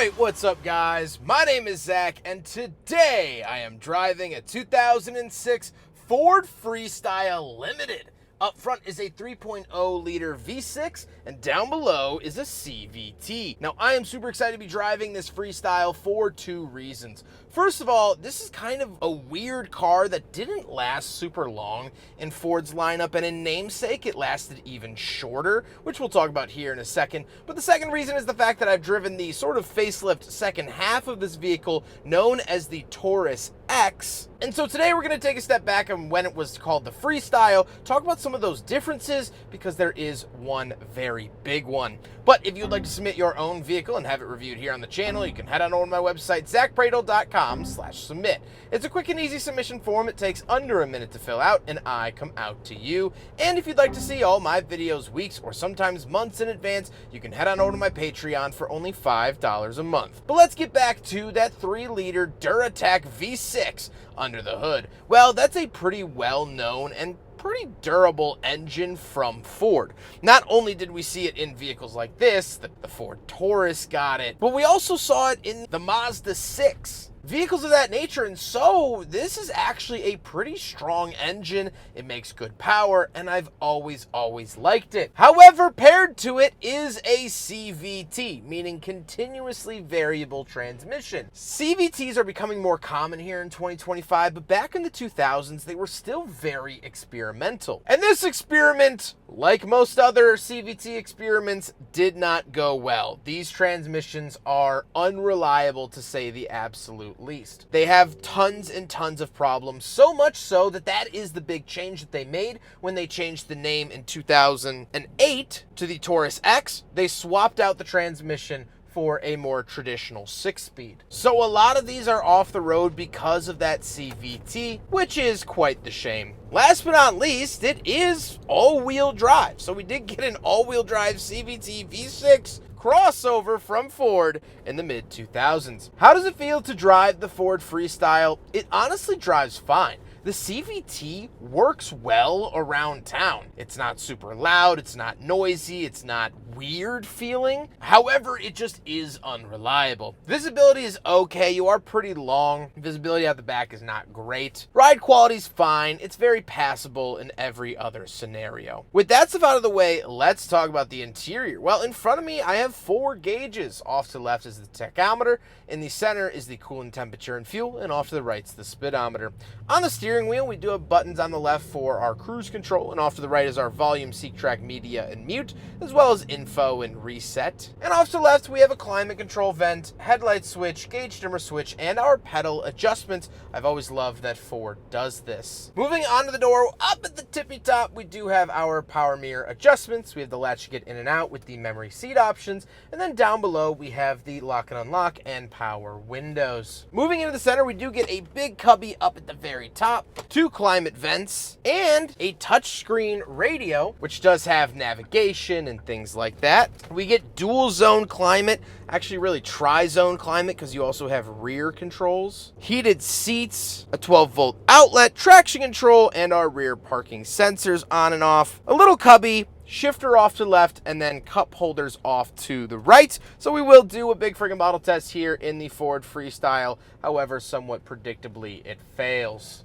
Alright, what's up guys? My name is Zach, and today I am driving a 2006 Ford Freestyle Limited. Up front is a 3.0 liter V6, and down below is a CVT. Now, I am super excited to be driving this Freestyle for two reasons. First of all, this is kind of a weird car that didn't last super long in Ford's lineup, and in namesake, it lasted even shorter, which we'll talk about here in a second. But the second reason is the fact that I've driven the sort of facelift second half of this vehicle, known as the Taurus X. And so today we're going to take a step back on when it was called the Freestyle, talk about some of those differences, because there is one very big one. But if you'd like to submit your own vehicle and have it reviewed here on the channel, you can head on over to my website, zackpradel.com/submit. It's a quick and easy submission form. It takes under a minute to fill out, and I come out to you. And if you'd like to see all my videos weeks or sometimes months in advance, you can head on over to my Patreon for only $5 a month. But let's get back to that 3-liter Duratec V6 under the hood. Well, that's a pretty well-known and pretty durable engine from Ford. Not only did we see it in vehicles like this, the Ford Taurus got it, but we also saw it in the Mazda 6. Vehicles of that nature, and so this is actually a pretty strong engine. It makes good power, and I've always liked it. However, paired to it is a CVT, meaning continuously variable transmission. CVTs are becoming more common here in 2025, but back in the 2000s, they were still very experimental. And this experiment, like most other CVT experiments, did not go well. These transmissions are unreliable, to say the absolute least. They have tons and tons of problems, so much so that that is the big change that they made when they changed the name in 2008 to the Taurus X. They swapped out the transmission for a more traditional 6-speed. So a lot of these are off the road because of that CVT, which is quite the shame. Last but not least, it is all-wheel drive. So we did get an all-wheel drive CVT V6 crossover from Ford in the mid-2000s. How does it feel to drive the Ford Freestyle? It honestly drives fine. The CVT works well around town. It's not super loud, it's not noisy, it's not weird feeling. However, it just is unreliable. Visibility is okay, you are pretty long. Visibility out the back is not great. Ride quality is fine, it's very passable in every other scenario. With that stuff out of the way, let's talk about the interior. Well, in front of me, I have 4 gauges. Off to the left is the tachometer, in the center is the coolant temperature and fuel, and off to the right is the speedometer. On the steering wheel, we do have buttons on the left for our cruise control, and off to the right is our volume, seek track, media, and mute, as well as info and reset. And off to the left, we have a climate control vent, headlight switch, gauge dimmer switch, and our pedal adjustments. I've always loved that Ford does this. Moving on to the door, up at the tippy top, we do have our power mirror adjustments. We have the latch to get in and out with the memory seat options, and then down below, we have the lock and unlock and power windows. Moving into the center, we do get a big cubby up at the very top, 2 climate vents, and a touchscreen radio, which does have navigation and things like that. We get dual zone climate, actually really tri-zone climate, because you also have rear controls, heated seats, a 12-volt outlet, traction control, and our rear parking sensors on and off. A little cubby, shifter off to the left, and then cup holders off to the right. So we will do a big friggin' bottle test here in the Ford Freestyle. However, somewhat predictably, it fails.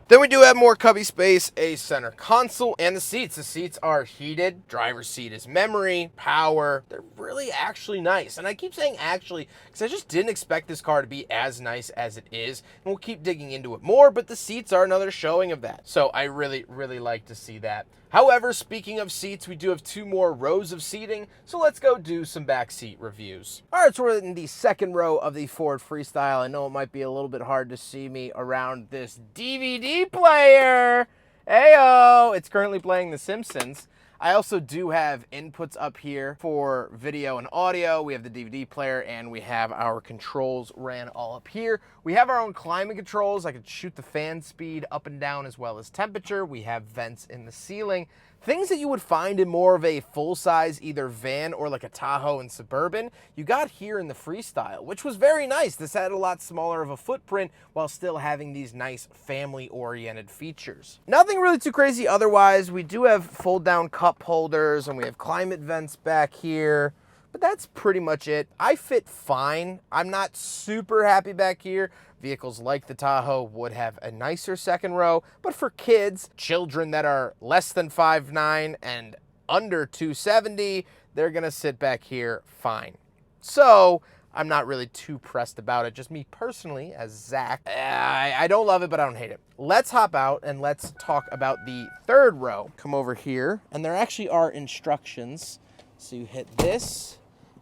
Then we do have more cubby space, a center console, and the seats. The seats are heated. Driver's seat is memory, power. They're really actually nice. And I keep saying actually because I just didn't expect this car to be as nice as it is. And we'll keep digging into it more, but the seats are another showing of that. So I really like to see that. However, speaking of seats, we do have 2 more rows of seating, so let's go do some back seat reviews. All right, so we're in the second row of the Ford Freestyle. I know it might be a little bit hard to see me around this DVD player. Heyo! It's currently playing The Simpsons. I also do have inputs up here for video and audio. We have the DVD player, and we have our controls ran all up here. We have our own climate controls. I can shoot the fan speed up and down as well as temperature. We have vents in the ceiling. Things that you would find in more of a full-size either van or like a Tahoe and Suburban, you got here in the Freestyle, which was very nice. This had a lot smaller of a footprint while still having these nice family-oriented features. Nothing really too crazy otherwise. We do have fold-down cup holders, and we have climate vents back here. but that's pretty much it. I fit fine. I'm not super happy back here. Vehicles like the Tahoe would have a nicer second row, but for kids, children that are less than 5'9" and under 270, they're gonna sit back here fine. So I'm not really too pressed about it. Just me personally, as Zach, I don't love it, but I don't hate it. Let's hop out and let's talk about the third row. Come over here, and there actually are instructions. So you hit this,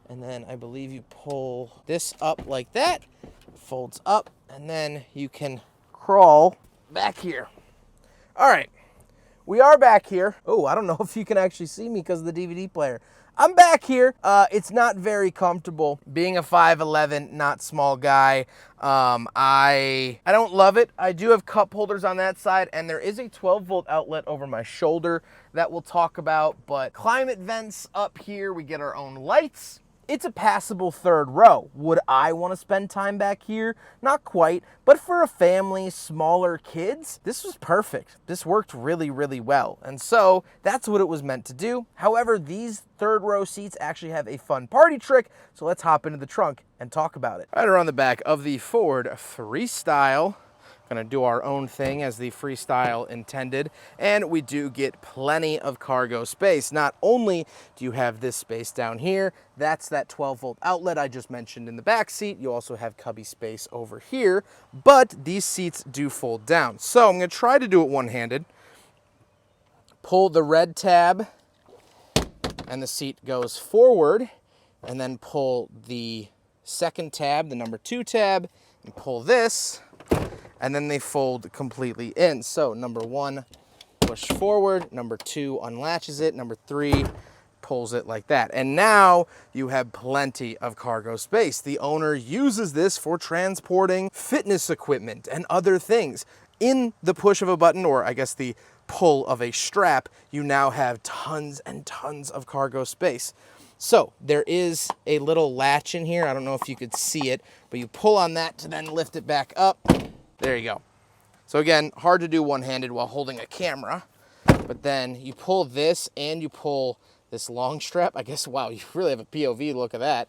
and then I believe you pull this up like that, folds up, and then you can crawl back here. All right, we are back here. Oh, I don't know if you can actually see me because of the DVD player. I'm back here. It's not very comfortable. Being a 5'11", not small guy, I don't love it. I do have cup holders on that side, and there is a 12-volt outlet over my shoulder that we'll talk about, but climate vents up here. We get our own lights. It's a passable third row. Would I want to spend time back here? Not quite, but for a family, smaller kids, this was perfect. This worked really, really well. And so that's what it was meant to do. However, these third row seats actually have a fun party trick. So let's hop into the trunk and talk about it. Right around the back of the Ford Freestyle. Gonna do our own thing as the Freestyle intended, and we do get plenty of cargo space. Not only do you have this space down here, that's that 12-volt outlet I just mentioned in the back seat. You also have cubby space over here, but these seats do fold down. So I'm gonna try to do it one-handed. Pull the red tab, and the seat goes forward, and then pull the second tab, the number 2 tab, and pull this, and then they fold completely in. So number 1, push forward, number 2 unlatches it, number 3 pulls it like that. And now you have plenty of cargo space. The owner uses this for transporting fitness equipment and other things. In the push of a button, or I guess the pull of a strap, you now have tons and tons of cargo space. So there is a little latch in here. I don't know if you could see it, but you pull on that to then lift it back up. There you go. So again, hard to do one-handed while holding a camera, but then you pull this and you pull this long strap. I guess, wow, you really have a POV look at that.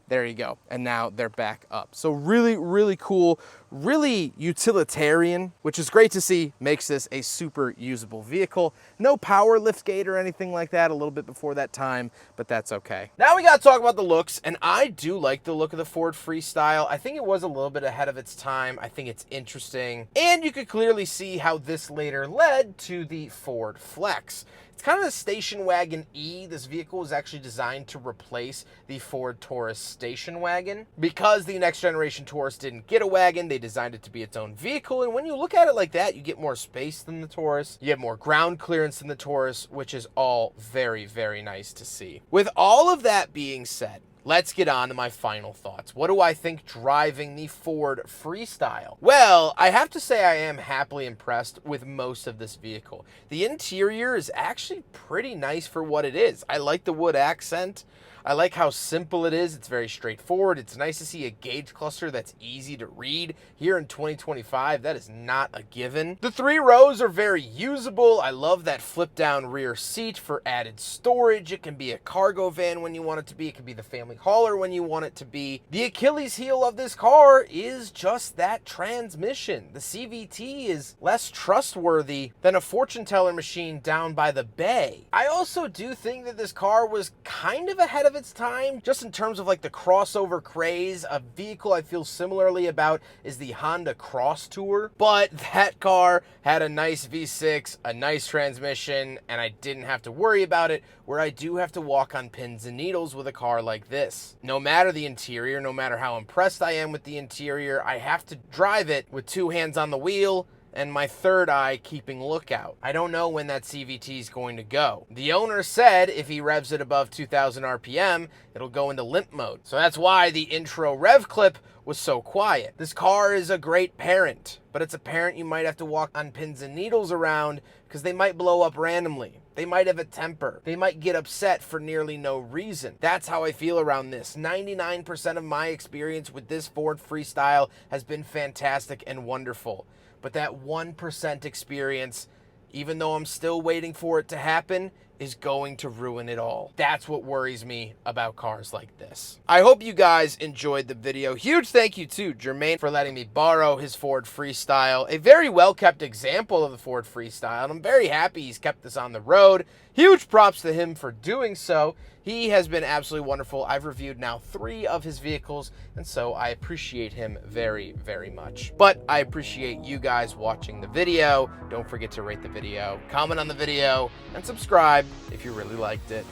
There you go. And now they're back up. So really, really cool, really utilitarian, which is great to see. Makes this a super usable vehicle. No power lift gate or anything like that, a little bit before that time, but that's okay. Now we got to talk about the looks, and I do like the look of the Ford Freestyle. I think it was a little bit ahead of its time. I think it's interesting. And you could clearly see how this later led to the Ford Flex. It's kind of a station wagon E. This vehicle was actually designed to replace the Ford Taurus station wagon. Because the next generation Taurus didn't get a wagon, they designed it to be its own vehicle. And when you look at it like that, you get more space than the Taurus. You have more ground clearance than the Taurus, which is all very, very nice to see. With all of that being said, let's get on to my final thoughts. What do I think driving the Ford Freestyle? Well, I have to say I am happily impressed with most of this vehicle. The interior is actually pretty nice for what it is. I like the wood accent. I like how simple it is. It's very straightforward. It's nice to see a gauge cluster that's easy to read. Here in 2025, that is not a given. The 3 rows are very usable. I love that flip down rear seat for added storage. It can be a cargo van when you want it to be. It can be the family hauler when you want it to be. The Achilles heel of this car is just that transmission. The CVT is less trustworthy than a fortune teller machine down by the bay. I also do think that this car was kind of ahead of its time, just in terms of like the crossover craze. A vehicle I feel similarly about is the Honda Cross Tour, but that car had a nice V6, a nice transmission, and I didn't have to worry about it, where I do have to walk on pins and needles with a car like this. No matter the interior, no matter how impressed I am with the interior, I have to drive it with 2 hands on the wheel and my third eye keeping lookout. I don't know when that CVT is going to go. The owner said if he revs it above 2,000 RPM, it'll go into limp mode. So that's why the intro rev clip was so quiet. This car is a great parent, but it's a parent you might have to walk on pins and needles around because they might blow up randomly. They might have a temper. They might get upset for nearly no reason. That's how I feel around this. 99% of my experience with this Ford Freestyle has been fantastic and wonderful. But that 1% experience, even though I'm still waiting for it to happen, is going to ruin it all. That's what worries me about cars like this. I hope you guys enjoyed the video. Huge thank you to Jermaine for letting me borrow his Ford Freestyle, a very well-kept example of the Ford Freestyle, and I'm very happy he's kept this on the road. Huge props to him for doing so. He has been absolutely wonderful. I've reviewed now 3 of his vehicles, and so I appreciate him very, very much. But I appreciate you guys watching the video. Don't forget to rate the video, comment on the video, and subscribe if you really liked it.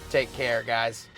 Take care, guys.